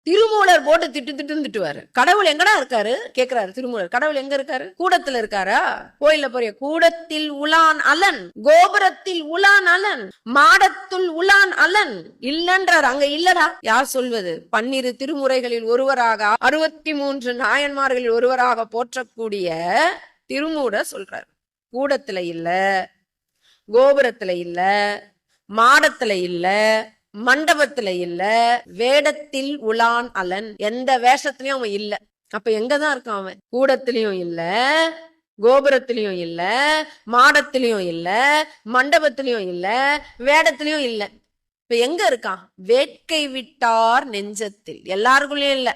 திருமூலர் போட்டு திட்டுவாரு. கடவுள் எங்கடா இருக்காரு கேக்குறாரு திருமூலர். கடவுள் எங்க இருக்காரு? கூடத்துல இருக்காரா? கோயில்ல போறிய கூடத்தில் உலான் அலன், கோபுரத்தில் உலான் அலன், மாடத்துள் உலான் அலன் இல்லன்றார். அங்க இல்லடா. யார் சொல்வது? 12 திருமுறைகளில் ஒருவராக 63 நாயன்மார்களில் ஒருவராக போற்றக்கூடிய திருமூலர் சொல்றார். கூடத்துல இல்ல, கோபுரத்துல இல்ல, மாடத்துல இல்ல, மண்டபத்துல இல்ல, வேடத்தில் உலான் அலன். எந்த வேஷத்திலயும் அவன் இல்ல. அப்ப எங்கதான் இருக்கான் அவன்? கூடத்திலயும் இல்ல, கோபுரத்திலயும் இல்ல, மாடத்திலயும் இல்ல, மண்டபத்திலயும் இல்ல, வேடத்திலயும் இல்ல. இப்ப எங்க இருக்கான்? வேட்கை விட்டார் நெஞ்சத்தில். எல்லாருக்குள்ளயும் இல்ல.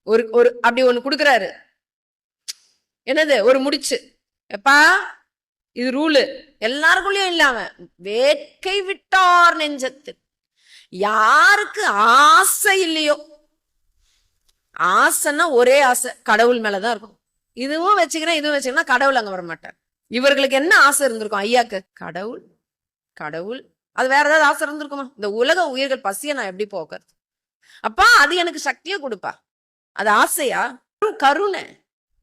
ஒரு அப்படி ஒண்ணு கொடுக்குறாரு. என்னது? ஒரு முடிச்சு. எப்பா இது ரூலு. எல்லாருக்குள்ளயும் இல்லாம வேட்கை விட்டார் நெஞ்சத்தில். யாருக்கு ஆசை இல்லையோ, ஆசைன்னா ஒரே ஆசை கடவுள் மேலதான் இருக்கும். இதுவும் வச்சுக்கிறேன் இதுவும் வச்சுக்கிறேன், கடவுள் அங்க வர மாட்டார். இவர்களுக்கு என்ன ஆசை இருந்திருக்கும் ஐயாக்கு? கடவுள் கடவுள். அது வேற ஏதாவது ஆசை இருந்திருக்குமா? இந்த உலக உயிர்கள் பசிய நான் எப்படி போக்குறது? அப்பா அது எனக்கு சக்தியை கொடுப்பா. அது ஆசையா? கருணை.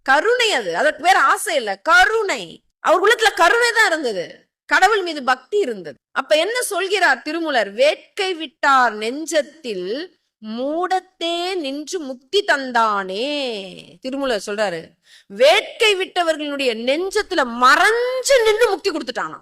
கருணை. அது அதற்கு வேற ஆசை இல்ல, கருணை. அவர் உள்ளத்துல கருணை தான் இருந்தது, கடவுள் மீது பக்தி இருந்தது. அப்ப என்ன சொல்கிறார் திருமூலர்? வேட்கை விட்டார் நெஞ்சத்தில் மூடத்தே நின்று முக்தி தந்தானே. திருமூலர் சொல்றாரு, வேட்கை விட்டவர்களுடைய நெஞ்சத்துல மறைஞ்சு நின்று முக்தி கொடுத்துட்டானா.